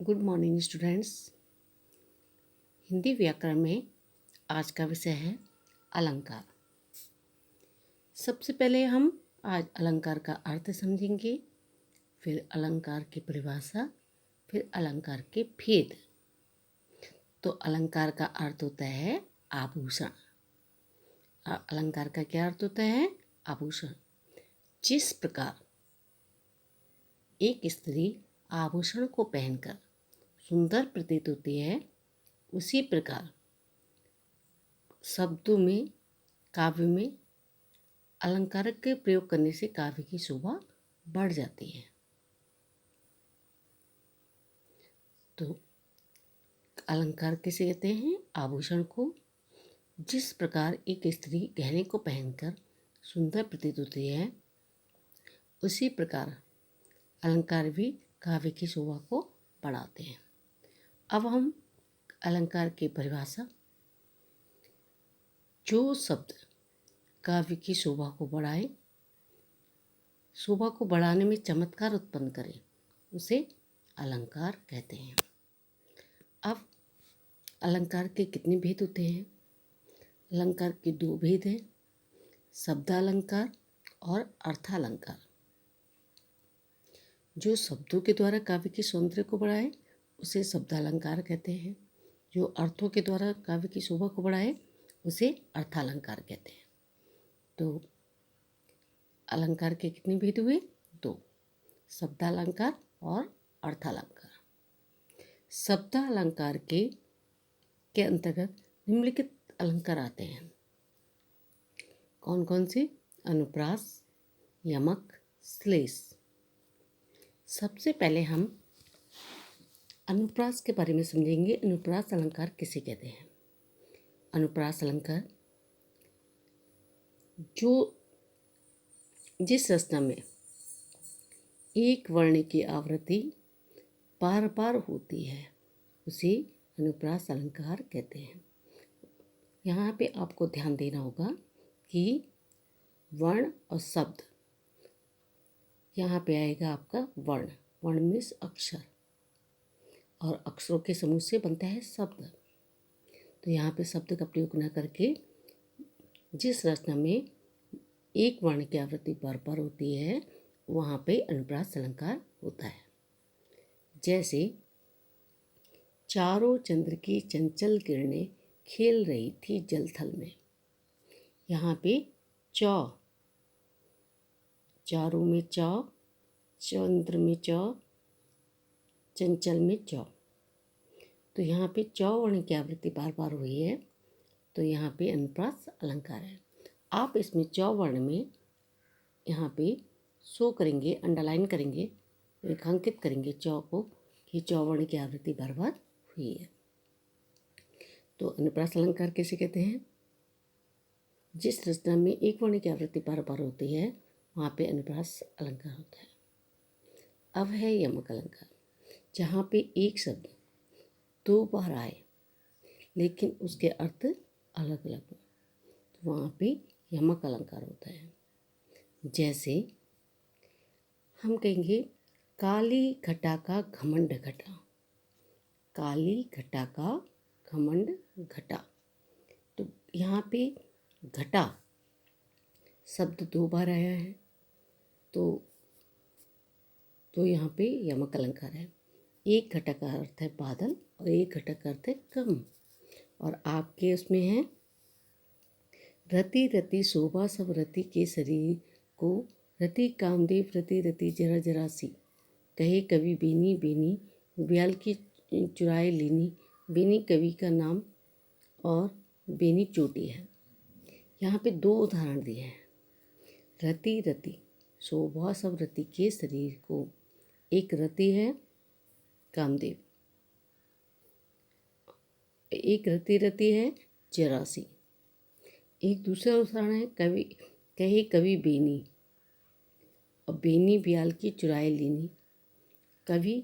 Good morning students. Hindi व्याकरण में आज का विषय है अलंकार। सबसे पहले हम आज अलंकार का अर्थ समझेंगे, फिर अलंकार की परिभाषा, फिर अलंकार के भेद। तो अलंकार का अर्थ होता है आभूषण। अलंकार का क्या अर्थ होता है? आभूषण। जिस प्रकार एक स्त्री आभूषण को पहनकर सुंदर प्रतीत होती है, उसी प्रकार शब्दों में, काव्य में अलंकार के प्रयोग करने से काव्य की शोभा बढ़ जाती है। तो अलंकार किसे कहते हैं? आभूषण को। जिस प्रकार एक स्त्री गहने को पहनकर सुंदर प्रतीत होती है, उसी प्रकार अलंकार भी काव्य की शोभा को बढ़ाते हैं। अब हम अलंकार की परिभाषा। जो शब्द काव्य की शोभा को बढ़ाए, शोभा को बढ़ाने में चमत्कार उत्पन्न करे, उसे अलंकार कहते हैं। अब अलंकार के कितने भेद होते हैं? अलंकार के दो भेद हैं, शब्दालंकार और अर्थालंकार। जो शब्दों के द्वारा काव्य की सौंदर्य को बढ़ाए, उसे शब्दालंकार कहते हैं। जो अर्थों के द्वारा काव्य की शोभा को बढ़ाए, उसे अर्थालंकार कहते हैं। तो अलंकार के कितने भेद हुए? दो, शब्दालंकार और अर्थालंकार। शब्दालंकार के अंतर्गत निम्नलिखित अलंकार आते हैं। कौन कौन से? अनुप्रास, यमक, श्लेष। सबसे पहले हम अनुप्रास के बारे में समझेंगे। अनुप्रास अलंकार किसे कहते हैं? अनुप्रास अलंकार जिस रचना में एक वर्ण की आवृत्ति बार बार होती है, उसे अनुप्रास अलंकार कहते हैं। यहाँ पे आपको ध्यान देना होगा कि वर्ण और शब्द, यहाँ पे आएगा आपका वर्ण। वर्ण मीन्स अक्षर, और अक्षरों के समूह से बनता है शब्द। तो यहाँ पे शब्द का प्रयोग न करके जिस रचना में एक वर्ण की आवृत्ति बार बार होती है, वहाँ पे अनुप्रास अलंकार होता है। जैसे चारों चंद्र की चंचल किरणें खेल रही थी जल थल में। यहाँ पे चौ, चारों में चौ, चंद्र में चौ, चंचल में चौ। तो यहाँ पे चौ वर्ण की आवृत्ति बार बार हुई है, तो यहाँ पे अनुप्रास अलंकार है। आप इसमें चौ वर्ण में यहाँ पे शो करेंगे, अंडरलाइन करेंगे, रेखांकित करेंगे चौ को, कि चौ वर्ण की आवृत्ति बार बार हुई है। तो अनुप्रास अलंकार कैसे कहते हैं? जिस रचना में एक वर्ण की आवृत्ति बार बार होती है, वहाँ पे अनुप्रास अलंकार होता है। अब है यमक अलंकार। जहाँ पे एक शब्द दो बार आए लेकिन उसके अर्थ अलग अलग हो, तो वहाँ पे यमक अलंकार होता है। जैसे हम कहेंगे काली घटा का घमंड घटा। काली घटा का घमंड घटा। तो यहाँ पे घटा शब्द दो बार आया है, तो यहाँ पे यमक अलंकार है। एक घटा का अर्थ है बादल और एक घटा का अर्थ है कम। और आपके उसमें है रति रति शोभा सब रति के शरीर को, रति कामदेव रति रति जरा जरा सी, कहे कवि बेनी बेनी ब्याल की चुराए लीनी। बेनी कवि का नाम और बेनी चोटी है। यहाँ पे दो उदाहरण दिए हैं। रति रति शोभा सब रति के शरीर को, एक रति है कामदेव, एक रति रति है जरासी। एक दूसरा उदाहरण है कवि, कहे कवि बेनी, और बेनी ब्याल की चुराए लीनी। कवि,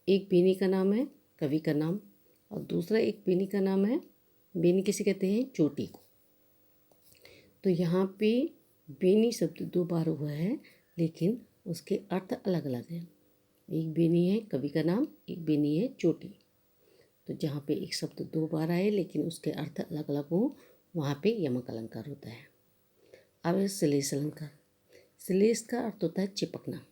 एक बेनी का नाम है कवि का नाम, और दूसरा एक बेनी का नाम है, बेनी किसे कहते हैं? चोटी को। तो यहाँ पे बेनी शब्द दो बार हुआ है, लेकिन उसके अर्थ अलग अलग हैं। एक बेनी है कवि का नाम, एक बेनी है चोटी। तो जहाँ पे एक शब्द दो बार आए लेकिन उसके अर्थ अलग अलग हो, वहाँ पे यमक अलंकार होता है। अब है श्लेष अलंकार। श्लेष का अर्थ होता है चिपकना।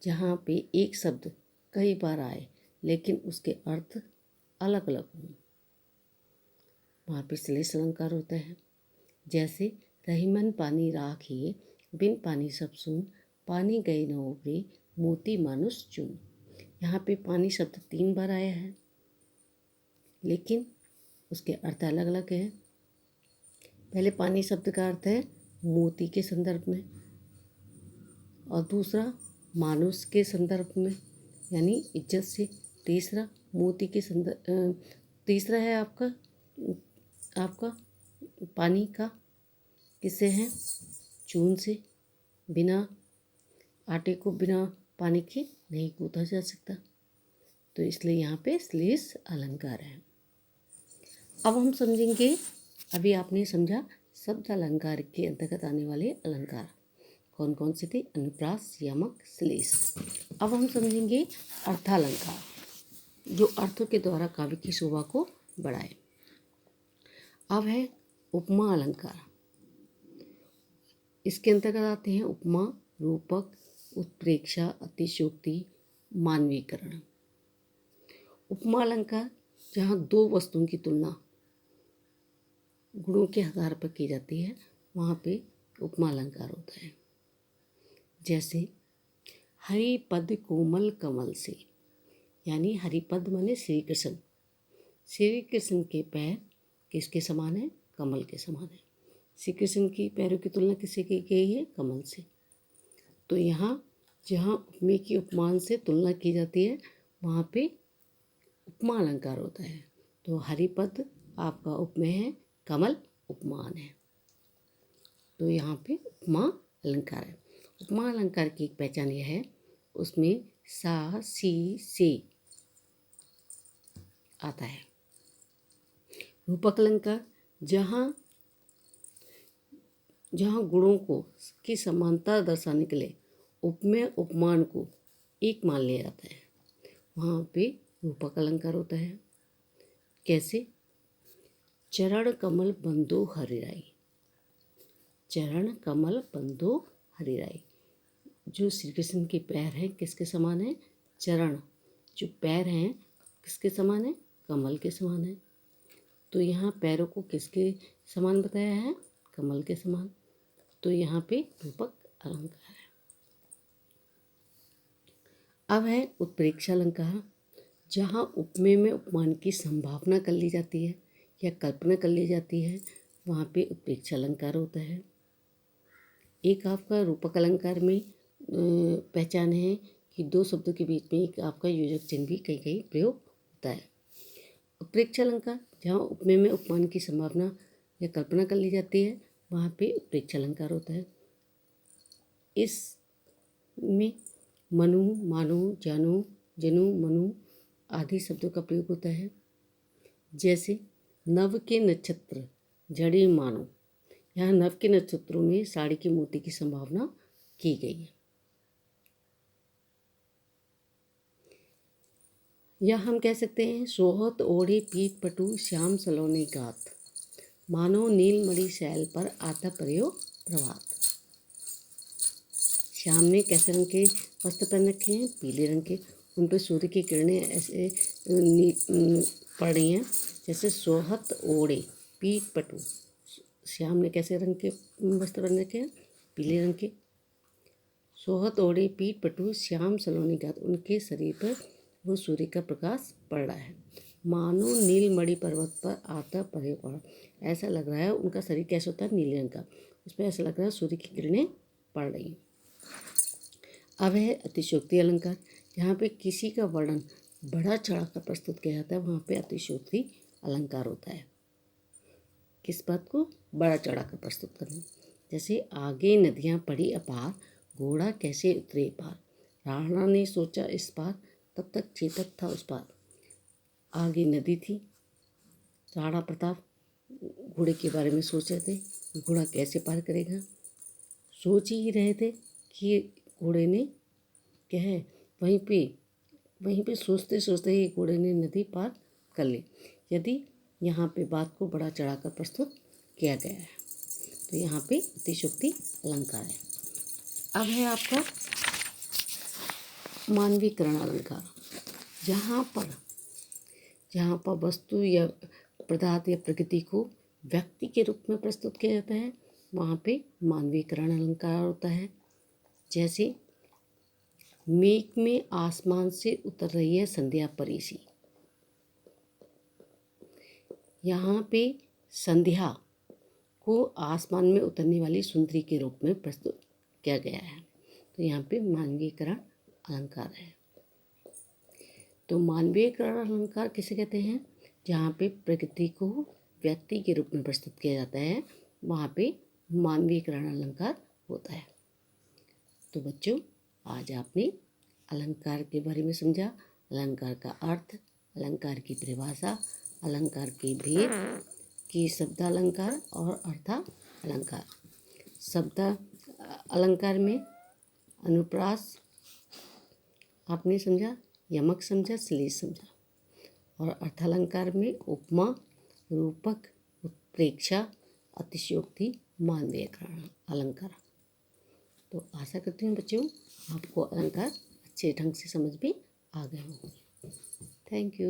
जहाँ पे एक शब्द कई बार आए लेकिन उसके अर्थ अलग अलग हों, वहाँ पे श्लेष अलंकार होता है। जैसे रहीमन पानी राखिए, बिन पानी सब सुन, पानी गए न उबरे, मोती मानुष चुन। यहाँ पे पानी शब्द 3 बार आया है लेकिन उसके अर्थ अलग अलग हैं। पहले पानी शब्द का अर्थ है मोती के संदर्भ में, और दूसरा मानुष के संदर्भ में यानी इज्जत से। तीसरा मोती के संदर्भ, तीसरा है आपका पानी का किससे है? चून से। बिना आटे को बिना पानी के नहीं गूंथा जा सकता, तो इसलिए यहाँ पे श्लेष अलंकार है। अब हम समझेंगे, अभी आपने समझा शब्द अलंकार के अंतर्गत आने वाले अलंकार कौन कौन से थे? अनुप्रास, यमक, श्लेष। अब हम समझेंगे अर्थालंकार, जो अर्थों के द्वारा काव्य की शोभा को बढ़ाए। अब है उपमा अलंकार। इसके अंतर्गत आते हैं उपमा, रूपक, उत्प्रेक्षा, अतिशयोक्ति, मानवीकरण। उपमा अलंकार जहाँ दो वस्तुओं की तुलना गुणों के आधार पर की जाती है, वहाँ पे उपमा अलंकार होता है। जैसे हरिपद कोमल कमल से, यानी हरिपद माने श्री कृष्ण। श्री कृष्ण के पैर किसके समान है? कमल के समान है। श्री कृष्ण की पैरों की तुलना किससे की गई है? कमल से। तो यहाँ जहाँ उपमेय की उपमान से तुलना की जाती है, वहाँ पे उपमा अलंकार होता है। तो हरिपद आपका उपमेय है, कमल उपमान है, तो यहाँ पे उपमा अलंकार है। उपमा अलंकार की एक पहचान यह है, उसमें सा, सी, से आता है। रूपक अलंकार जहाँ गुणों की समानता दर्शाने के लिए उपमेय उपमान को एक मान लिया जाता है, वहाँ पे रूपक अलंकार होता है। कैसे? चरण कमल बंदो हरिराई। चरण कमल बंदो हरिराई, जो श्री कृष्ण के पैर हैं किसके समान है? चरण, जो पैर हैं किसके समान है? कमल के समान है। तो यहाँ पैरों को किसके समान बताया है? कमल के समान। तो यहाँ पे रूपक अलंकार है। अब है उत्प्रेक्षा अलंकार, जहाँ उपमेय में उपमान की संभावना कर ली जाती है या कल्पना कर ली जाती है, वहाँ पे उत्प्रेक्षा अलंकार होता है। एक आपका रूपक अलंकार में पहचान है कि दो शब्दों के बीच में एक आपका योजक चिन्ह भी कहीं कहीं प्रयोग होता है। उत्प्रेक्षा अलंकार जहाँ उपमेय में उपमान की संभावना या कल्पना कर ली जाती है, वहाँ पे उत्प्रेक्षा अलंकार होता है। इसमें मनु, मानो, जानो, जनु, मनु आदि शब्दों का प्रयोग होता है। जैसे नव के नक्षत्र जड़े मानो, यहाँ नव के नक्षत्रों में साड़ी के मोती की संभावना की गई है। या हम कह सकते हैं सोहत ओढ़े पीठ पटु श्याम सलोने गात, मानो नीलमणि शैल पर आता प्रयोग प्रभात। श्याम ने कैसे रंग के वस्त्र पहन रखे हैं? पीले रंग के। उन पर सूर्य की किरणें ऐसे पड़ रही हैं जैसे सोहत ओढ़े पीठ पटु। श्याम ने कैसे रंग के वस्त्र पहन रखे हैं? पीले रंग के। सोहत ओढ़े पीठ पटु श्याम सलोनी गात, उनके शरीर पर वो सूर्य का प्रकाश पड़ रहा है। मानो नीलमणि पर्वत पर आता प्रयोग, ऐसा लग रहा है उनका शरीर कैसा होता है? नीले रंग का, उस पर ऐसा लग रहा है सूर्य की किरणें पड़ रही हैं। अब है अतिशयोक्ति अलंकार, जहाँ पे किसी का वर्णन बढ़ा चढ़ा कर प्रस्तुत किया जाता है, वहाँ पे अतिशयोक्ति अलंकार होता है। किस बात को? बढ़ा चढ़ा कर प्रस्तुत करना। जैसे आगे नदियाँ पड़ी अपार, घोड़ा कैसे उतरे पार, राणा ने सोचा इस पार, तब तक चेतक था उस पार। आगे नदी थी, राणा प्रताप घोड़े के बारे में सोच रहे थे, घोड़ा कैसे पार करेगा। सोच ही रहे थे कि घोड़े ने क्या है वहीं पे सोचते सोचते ही घोड़े ने नदी पार कर ली। यदि यहाँ पे बात को बढ़ा चढ़ाकर प्रस्तुत किया गया है तो यहाँ पे अतिशयोक्ति अलंकार है। अब है आपका मानवीकरण अलंकार। जहाँ पर वस्तु या पदार्थ या प्रकृति को व्यक्ति के रूप में प्रस्तुत किया जाता है वहाँ पे मानवीकरण अलंकार होता है। जैसे मेघ में आसमान से उतर रही है संध्या परी सी। यहाँ पे संध्या को आसमान में उतरने वाली सुंदरी के रूप में प्रस्तुत किया गया है, तो यहाँ पे मानवीकरण अलंकार है। तो मानवीकरण अलंकार किसे कहते हैं? जहाँ पे प्रकृति को व्यक्ति के रूप में प्रस्तुत किया जाता है वहाँ पे मानवीकरण अलंकार होता है। तो बच्चों, आज आपने अलंकार के बारे में समझा, अलंकार का अर्थ, अलंकार की परिभाषा, अलंकार के भेद की शब्दालंकार और अर्थालंकार। शब्द अलंकार में अनुप्रास आपने समझा, यमक समझा, श्लेष समझा, और अर्थालंकार में उपमा, रूपक, उत्प्रेक्षा, अतिशयोक्ति, मानवीकरण अलंकार। तो आशा करती हूँ बच्चों आपको अलंकार अच्छे ढंग से समझ में आ गए होंगे। Thank you.